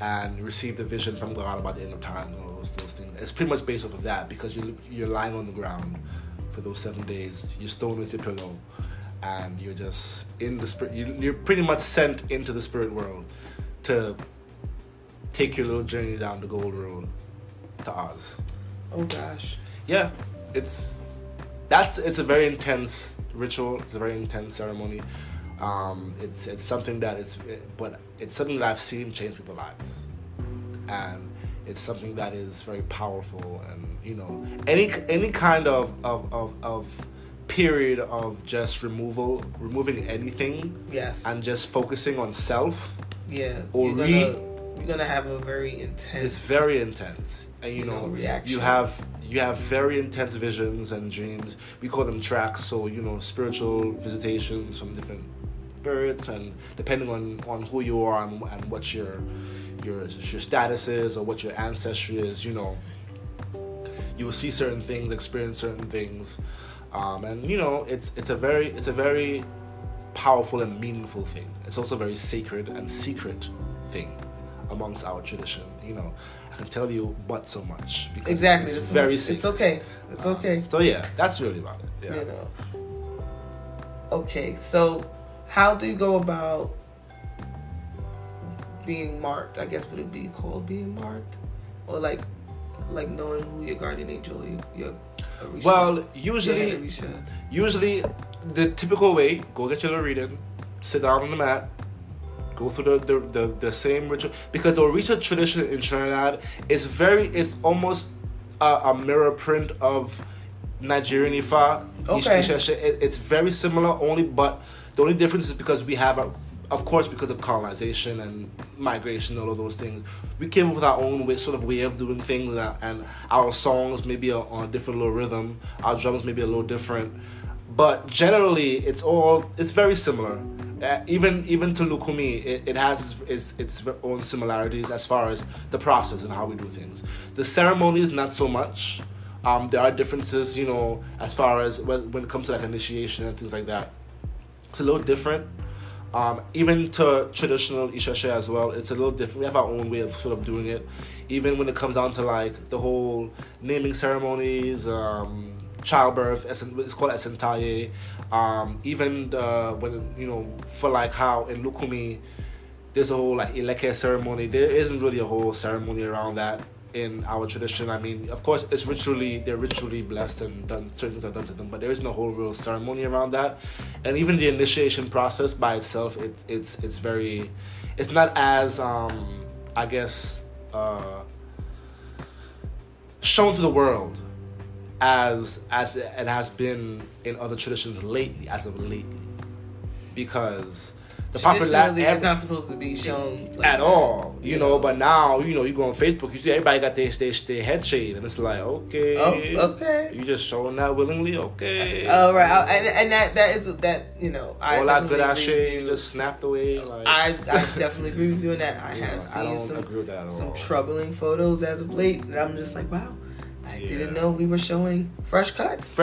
and received the vision from God about the end of time. Those things. It's pretty much based off of that, because you're lying on the ground for those 7 days. Your stone is your pillow, and you're just in the spirit. You're pretty much sent into the spirit world to take your little journey down the gold road to Oz. Oh gosh. Yeah, it's a very intense ritual. It's a very intense ceremony. It's something that it's something that I've seen change people's lives, and it's something that is very powerful. And any kind of period of just removing anything, yes, and just focusing on self, Yeah. Ori, you're gonna have a very intense. It's very intense, and you know reaction. you have very intense visions and dreams. We call them tracks, so spiritual visitations from different spirits, and depending on who you are and what your status is or what your ancestry is, you will see certain things, experience certain things, and it's a very powerful and meaningful thing. It's also a very sacred and secret thing amongst our tradition. I can tell you but so much because exactly. It's very sacred. It's okay. It's okay. So yeah, that's really about it. Yeah. Okay, so how do you go about being marked? I guess would it be called being marked, or like knowing who your guardian angel, your Orisha? Well, usually the typical way: go get your little reading, sit down on the mat, go through the same ritual, because the Orisha tradition in Trinidad is almost a mirror print of Nigerian Ifa. Okay. It's very similar, but the only difference is because we have of course, because of colonization and migration, all of those things, we came up with our own way of doing things, and our songs maybe on a different little rhythm, our drums maybe a little different, but generally it's very similar. Even to Lukumi, it has its own similarities as far as the process and how we do things. The ceremonies, not so much. There are differences, as far as when it comes to like initiation and things like that. It's a little different. Even to traditional Ishashe as well, it's a little different. We have our own way of sort of doing it. Even when it comes down to like the whole naming ceremonies, childbirth, it's called Esentaye. Even when for like how in Lukumi, there's a whole like Ileke ceremony. There isn't really a whole ceremony around that in our tradition. I mean, of course, they're ritually blessed and certain things are done to them, but there isn't a whole real ceremony around that. And even the initiation process by itself, it's not as I guess shown to the world as it has been in other traditions as of lately, because the popularity is not supposed to be shown like at all, But now, you go on Facebook, you see everybody got their head shaved, and it's like, okay, okay, you just showing that willingly, okay, right, and that is that, I all that good ass shit just snapped away. Like, I definitely agree with you on that. I have seen some troubling photos as of late, and I'm just like, wow. I didn't know we were showing fresh cuts,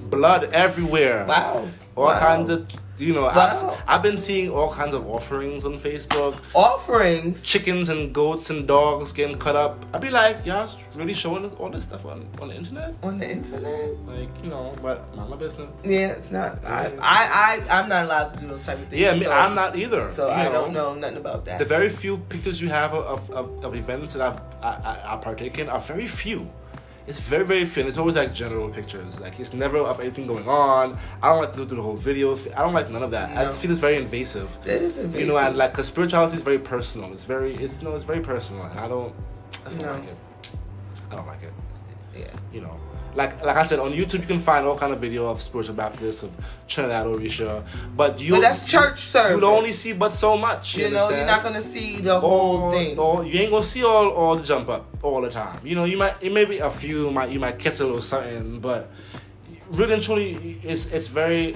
blood everywhere. Wow, all kinds of. I've been seeing all kinds of offerings on Facebook. Offerings? Chickens and goats and dogs getting cut up. I'd be like, y'all really showing us all this stuff on the internet? On the internet? Like, but not my business. Yeah, it's not. I'm not allowed to do those type of things. Yeah, I'm not either. So I don't know nothing about that. The very few pictures you have of events that I partake in are very few. It's very, very few, and it's always like general pictures. Like, it's never of anything going on. I don't like to do the whole video thing. I don't like none of that. No. I just feel it's very invasive. It is invasive. And like, cause spirituality is very personal. It's very personal, and I don't like it. I don't like it. Yeah. Like I said, on YouTube you can find all kind of video of Spiritual Baptist, of Trinidad Orisha, but that's church service. You only see but so much. You're not gonna see the whole thing. You ain't gonna see all the jump up all the time. It may be a few. You might catch a little something, but really and truly, it's very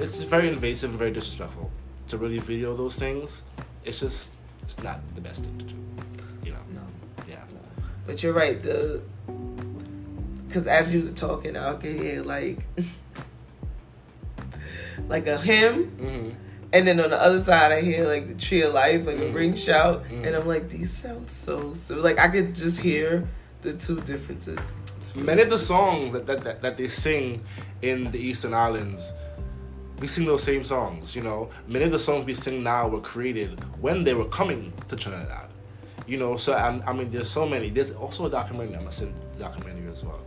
invasive and very disrespectful to really video those things. It's not the best thing to do. No. Yeah. But you're right. Because as you were talking, I could hear like a hymn, mm-hmm. and then on the other side I hear like the Tree of Life, like a ring shout, and I'm like, these sound so like I could just hear the two differences. Really many of the songs that they sing in the Eastern Islands, we sing those same songs. Many of the songs we sing now were created when they were coming to Trinidad. So I mean, there's so many. There's also a documentary. I must say, documentary as well.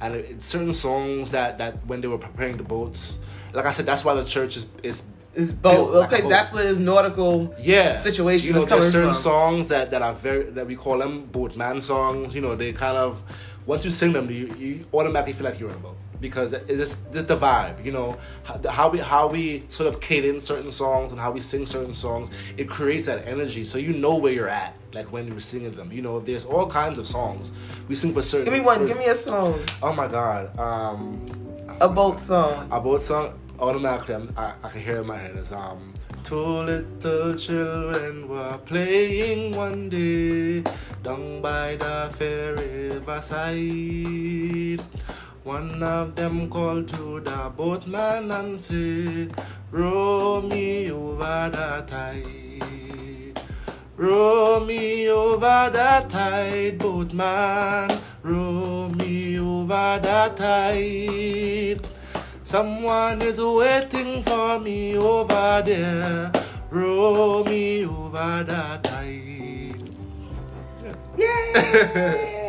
And certain songs that when they were preparing the boats, like I said, that's why the church is boat. Okay, that's where this nautical situation is coming from. There's certain songs that are that we call them boatman songs. They kind of, once you sing them, you automatically feel like you're in a boat. because it's just the vibe, you know, how we sort of cadence certain songs and how we sing certain songs. It creates that energy, so you know where you're at, like when you're singing them. You know, there's all kinds of songs we sing for certain. Give me one. Give me a song. Oh my God. A boat song. A boat song. Automatically, I can hear it in my head. It's two little children were playing one day down by the fair riverside. One of them called to the boatman and said, "Row me over the tide. Row me over the tide, boatman. Row me over the tide. Someone is waiting for me over there. Row me over the tide." Yay!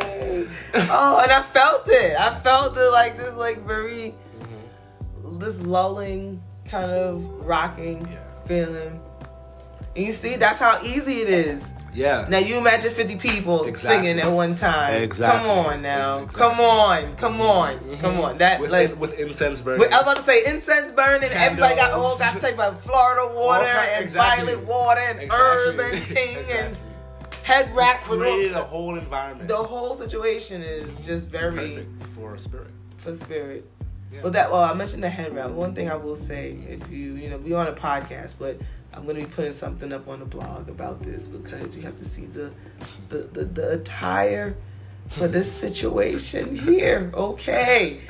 Oh, and I felt it. I felt it like this, like very, this lulling kind of rocking feeling. And you see, that's how easy it is. Yeah. Now you imagine 50 people singing at one time. Exactly. Come on now. Exactly. Come on. Come on. That with incense burning. I was about to say incense burning. Candles. Everybody got type of Florida water and violet water and herb and ting and head wrap. Created a whole environment. The whole situation is just very perfect for spirit. For spirit. Yeah. Well, I mentioned the head wrap. One thing I will say, if we're on a podcast, but I'm going to be putting something up on the blog about this because you have to see the attire for this situation here. Okay.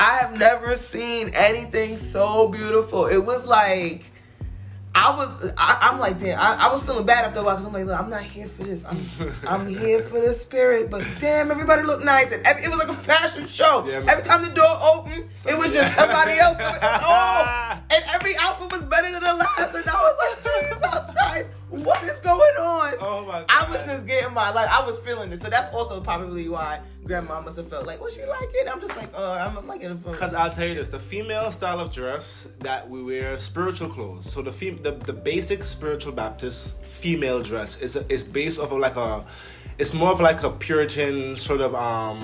I have never seen anything so beautiful. It was like, I'm like, damn, I was feeling bad after a while because I'm like, look, I'm not here for this. I'm here for the spirit, but damn, everybody looked nice. And it was like a fashion show. Yeah, every time the door opened, it was just somebody else. And every outfit was better than the last. And I was like, Jesus Christ, what is going on? Oh my God. I was just getting I was feeling it. So that's also probably why Grandma must have felt like, well, she like it. I'm just like, I'm liking it. Because I'll tell you this, the female style of dress that we wear, spiritual clothes. So the basic Spiritual Baptist female dress is based off of it's more of like a Puritan sort of, I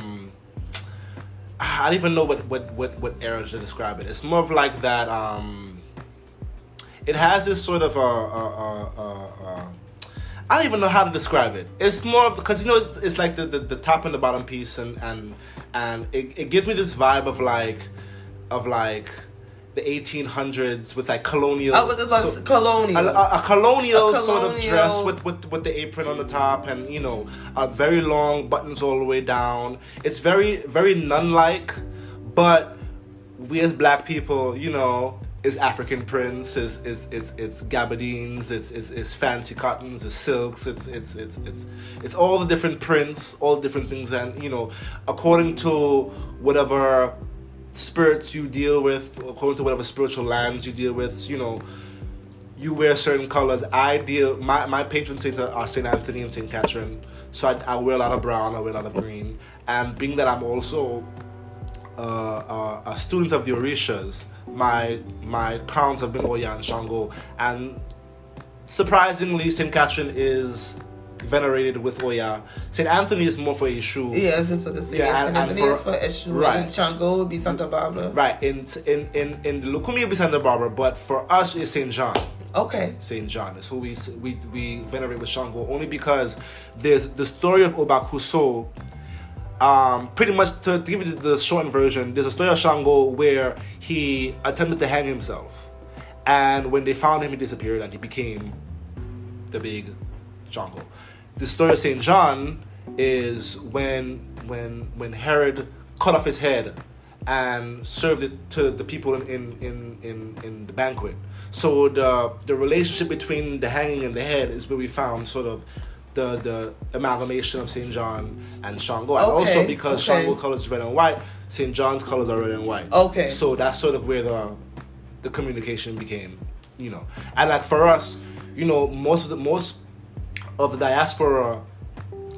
don't even know what era to describe it. It's more of like that, it has this sort of I don't even know how to describe it. It's more of, because it's like the top and the bottom piece, and it gives me this vibe of like the 1800s with like colonial. I was about colonial. A colonial sort of dress with the apron on the top, and very long buttons all the way down. It's very very nun-like, but we as black people, is African prints, it's gabardines, it's fancy cottons, it's silks, it's all the different prints, all the different things, and according to whatever spirits you deal with, according to whatever spiritual lands you deal with, you wear certain colors. My patron saints are Saint Anthony and Saint Catherine, so I wear a lot of brown, I wear a lot of green, and being that I'm also a student of the Orishas, my crowns have been Oya and Shango, and surprisingly St. Catherine is venerated with Oya. St. Anthony is more for Eshu. Yeah, I was just about to say. Yeah, St. Anthony is for Eshu, right. And Shango would be Santa Barbara. Right, in the Lukumi would be Santa Barbara, but for us it's St. John. Okay. St. John is who we venerate with Shango, only because there's the story of Obakuso. Pretty much to give you the shortened version, there's a story of Shango where he attempted to hang himself, and when they found him, he disappeared and he became the big Shango. The story of Saint John is when Herod cut off his head and served it to the people in the banquet. So the relationship between the hanging and the head is where we found sort of the amalgamation of St. John and Shango. And also because Shango colors red and white, St. John's colors are red and white. Okay. So that's sort of where the communication became, And like for us, most of the diaspora,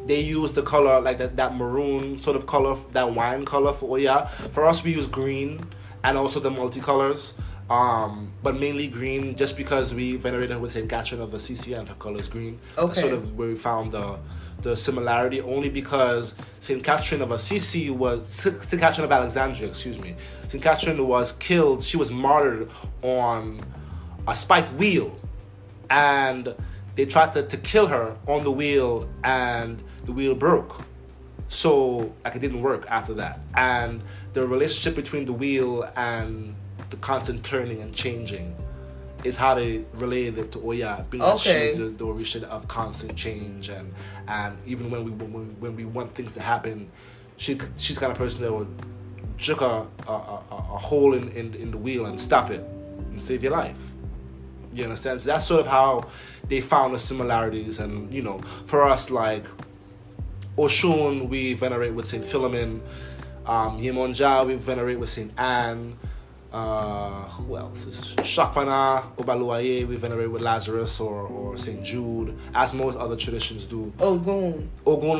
they use the color like that maroon sort of color, that wine color for Oya. For us, we use green and also the multicolors. but mainly green, just because we venerated her with St. Catherine of Assisi and her color is green. Okay. That's sort of where we found the similarity, only because St. Catherine of Assisi was St. Catherine of Alexandria, excuse me. St. Catherine was killed. She was martyred on a spiked wheel, and they tried to kill her on the wheel, and the wheel broke. So like it didn't work after that, and the relationship between the wheel and the constant turning and changing is how they related it to Oya, being she's the Orisha of constant change, and even when we want things to happen, she's the kind of person that would jerk a hole in the wheel and stop it and save your life. You understand? So that's sort of how they found the similarities. And for us, like Oshun, we venerate with Saint Philemon. Yemonja, we venerate with Saint Anne. Who else? Shakmana, Obaluaye, we venerate with Lazarus or St. Jude, as most other traditions do. Ogun,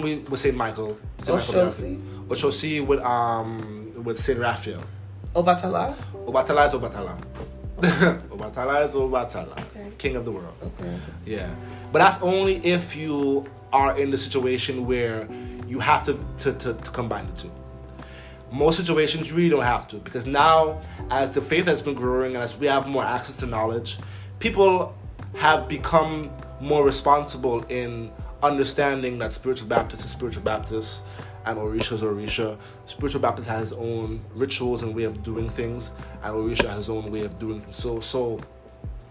we with St. Michael. Oshosi with St. Raphael. Obatala is Obatala. Obatala is Obatala. Okay. King of the world. Okay. Yeah. But that's only if you are in the situation where you have to combine the two. Most situations you really don't have to, because now as the faith has been growing and as we have more access to knowledge, people have become more responsible in understanding that Spiritual Baptist is Spiritual Baptist and Orisha is Orisha. Spiritual Baptist has his own rituals and way of doing things, and Orisha has his own way of doing things. So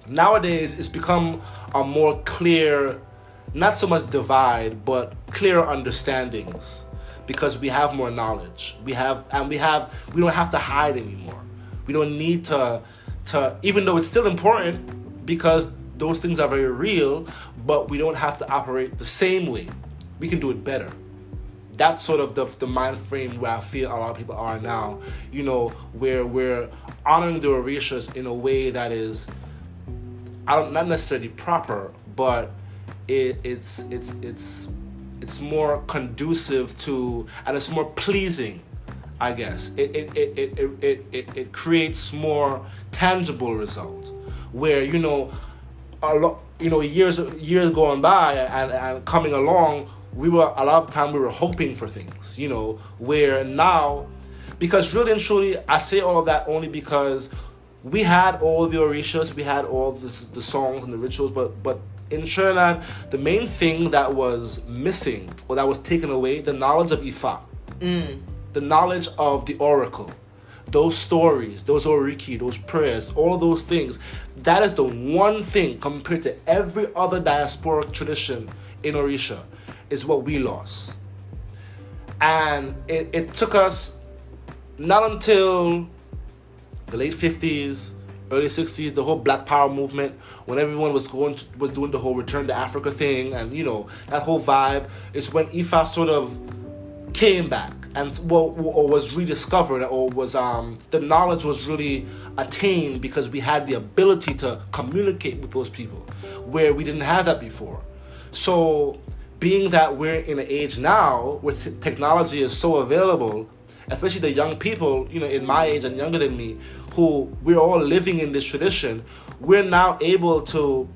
nowadays it's become a more clear, not so much divide, but clearer understandings. Because we have more knowledge, we don't have to hide anymore. We don't need to, even though it's still important, because those things are very real, but we don't have to operate the same way. We can do it better. That's sort of the mind frame where I feel a lot of people are now. Where we're honoring the Orishas in a way that is, not necessarily proper, but it's more conducive to, and it's more pleasing, I guess. It creates more tangible results where years going by and coming along, a lot of the time we were hoping for things, where now, because really and truly I say all of that only because we had all the Orishas, we had all the songs and the rituals, but in Trinidad, the main thing that was missing, or that was taken away, the knowledge of Ifa. The knowledge of the oracle. Those stories, those oriki, those prayers, all of those things. That is the one thing, compared to every other diasporic tradition in Orisha, is what we lost. And it took us not until the late 50s, early 60s, the whole Black Power movement, when everyone was doing the whole Return to Africa thing, and that whole vibe, is when Ifa sort of came back and or was rediscovered, or was the knowledge was really attained, because we had the ability to communicate with those people where we didn't have that before. So being that we're in an age now where technology is so available, especially the young people, in my age and younger than me, who we're all living in this tradition, we're now able to,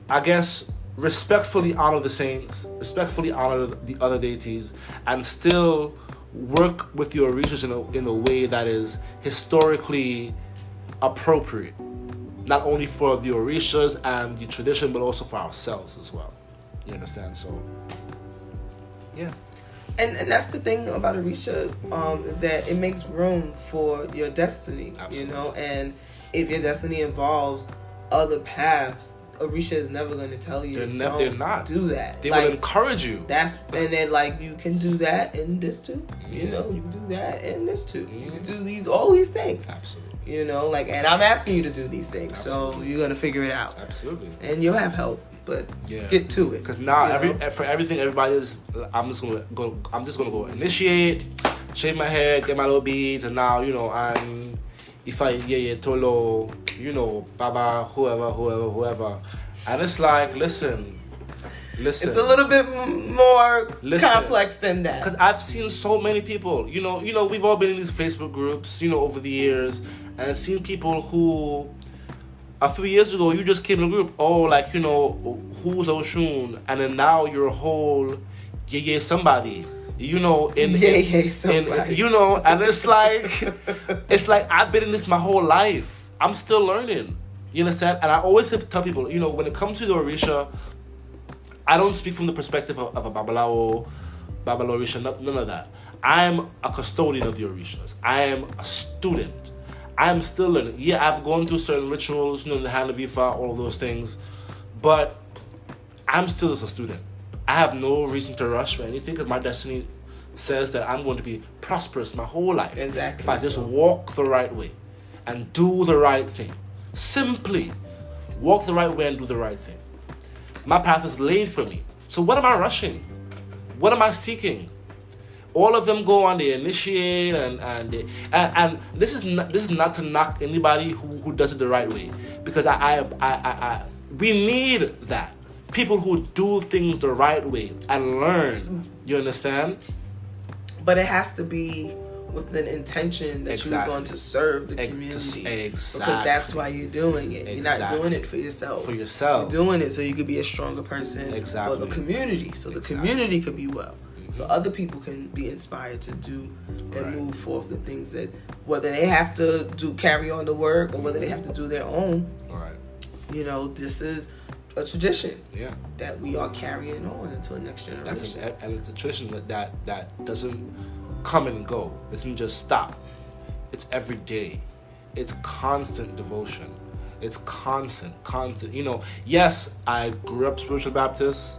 I guess, respectfully honor the saints, respectfully honor the other deities, and still work with your Orishas in a way that is historically appropriate, not only for the Orishas and the tradition, but also for ourselves as well. You understand? So, yeah. And that's the thing about Orisha, is that it makes room for your destiny. Absolutely. And if your destiny involves other paths, Orisha is never going to tell you they're not do that. They will encourage you. And then you can do that in this too. You can do that in this too. You can do all these things. Absolutely. And I'm asking you to do these things. Absolutely. So you're going to figure it out. Absolutely. And you'll have help. But get to it. Because now for everything, everybody is. I'm just gonna go initiate, shave my head, get my little beads, and now I'm Ifa Tolo, Baba, whoever, and it's like, listen, Listen. It's a little bit more complex than that. Because I've seen so many people, we've all been in these Facebook groups, over the years, and seen people who, a few years ago, you just came in a group, who's Oshun? And then now you're a whole, somebody. Somebody. And it's like I've been in this my whole life. I'm still learning. You understand? And I always tell people, when it comes to the Orisha, I don't speak from the perspective of a Babalawo Orisha, none of that. I'm a custodian of the Orishas. I am a student. I am still learning. Yeah, I've gone through certain rituals, the hand of Ifa, all of those things, but I'm still just a student. I have no reason to rush for anything because my destiny says that I'm going to be prosperous my whole life. Exactly. If I just walk the right way and do the right thing. Simply walk the right way and do the right thing. My path is laid for me. So what am I rushing? What am I seeking? All of them go on, they initiate, and this is not to knock anybody who does it the right way, because we need that. People who do things the right way and learn. You understand? But it has to be with an intention that you're going to serve the community. Exactly. Because that's why you're doing it. You're not doing it for yourself. You're doing it so you could be a stronger person for the community. So the community could be well. Mm-hmm. So other people can be inspired to do and move forth the things that, whether they have to carry on the work or whether they have to do their own. All right. This is a tradition that we are carrying on until the next generation. And it's a tradition that doesn't come and go. It doesn't just stop. It's every day. It's constant devotion. It's constant. Yes, I grew up Spiritual Baptist.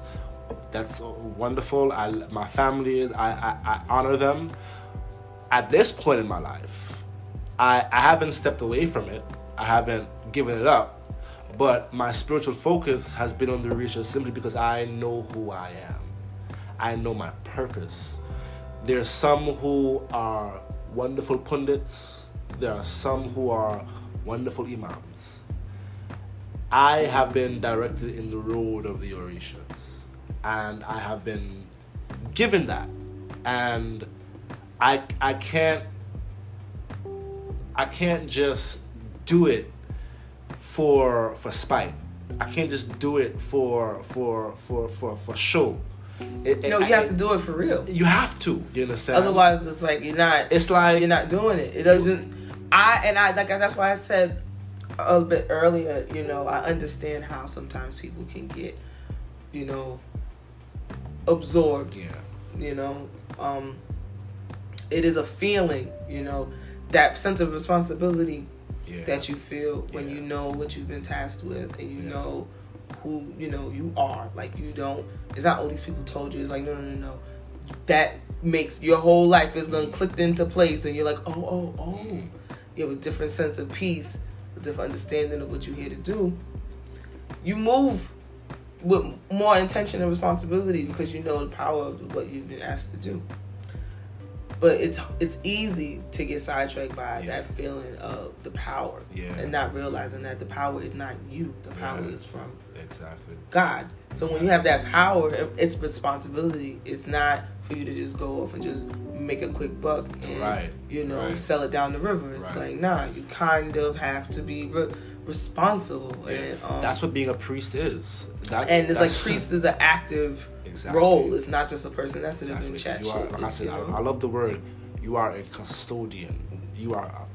That's wonderful. My family is, I honor them. At this point in my life, I haven't stepped away from it. I haven't given it up. But my spiritual focus has been on the Orisha simply because I know who I am. I know my purpose. There are some who are wonderful pundits. There are some who are wonderful imams. I have been directed in the road of the Orishas. And I have been given that. And I can't just do it for spite. I can't just do it for show. You have to do it for real. You have to. You understand? Otherwise, it's like you're not. It's like you're not doing it. It doesn't. That's why I said a little bit earlier. I understand how sometimes people can get, absorbed. Yeah. It is a feeling. That sense of responsibility. Yeah. That you feel when you know what you've been tasked with and you know who you are. Like it's not all these people told you. It's like no. That makes your whole life is gonna click into place and you're like, oh. You have a different sense of peace, a different understanding of what you're here to do. You move with more intention and responsibility because you know the power of what you've been asked to do. But it's easy to get sidetracked by that feeling of the power and not realizing that the power is not you. The power is from God. So when you have that power, it's responsibility. It's not for you to just go off and just make a quick buck and sell it down the river. It's like, nah, you kind of have to be responsible. Yeah. And that's what being a priest is. Priest is an active role. It's not just a person that's sitting in chat shit. Like I said, I love the word. You are a custodian. You are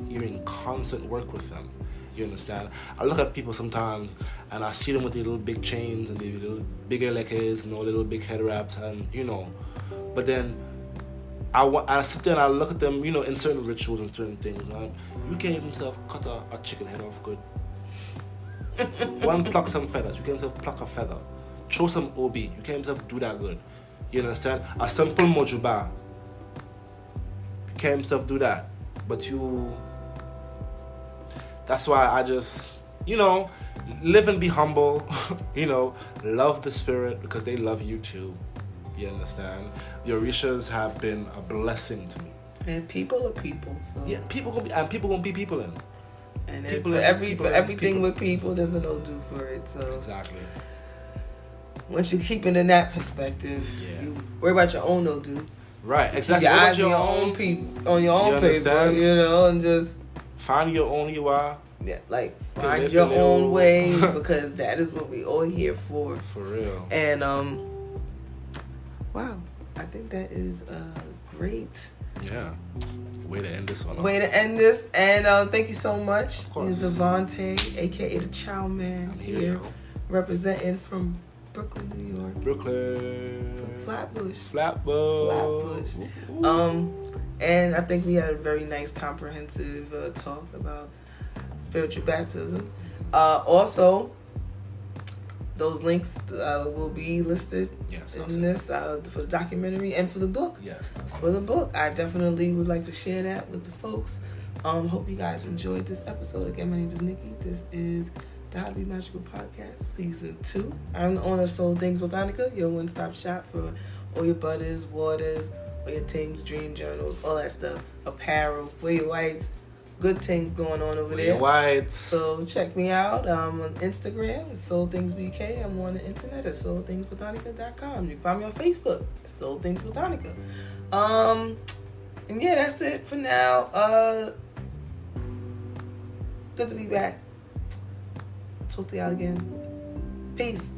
you're in constant work with them. You understand? I look at people sometimes and I see them with their little big chains and their little bigger legs and all little big head wraps and but then I sit there and I look at them, in certain rituals and certain things. You can't even cut a chicken head off good. One, pluck some feathers. You can't pluck a feather. Throw some OB. You can't do that good. You understand? A simple mojuba. You can't do that. But that's why I just, live and be humble. Love the spirit because they love you too. You understand? The Orishas have been a blessing to me. And people are people. So. Yeah, people gonna be people in. And for everything with people, there's a no do for it. So exactly. once you keep it in that perspective, you worry about your own though, dude. Right, exactly. Keep your eyes on your own people, on your own paper, you know, and just find your own you are. Yeah, like find your own way because that is what we all here for. For real. And wow, I think that is great. Yeah. Way to end this one. And thank you so much. It's Devante, aka the Chow Man, I'm here representing from Brooklyn, New York. From Flatbush. And I think we had a very nice comprehensive talk about spiritual baptism. Also, those links will be listed in this for the documentary and for the book. Yes. For the book, I definitely would like to share that with the folks. Hope you guys enjoyed this episode. Again, my name is Nikki. This is the How to Be Magical Podcast, Season 2. I'm the owner of Soul Things Botanica, your one-stop shop for all your butters, waters, all your things, dream journals, all that stuff, apparel, wear your whites, good thing going on over there. Whites. So check me out. I'm on Instagram, it's Soul Things BK. I'm on the internet at soulthingsbotanica.com. You can find me on Facebook at Soul Things Botanica. And yeah, that's it for now. Good to be back. I'll talk to y'all again. Peace.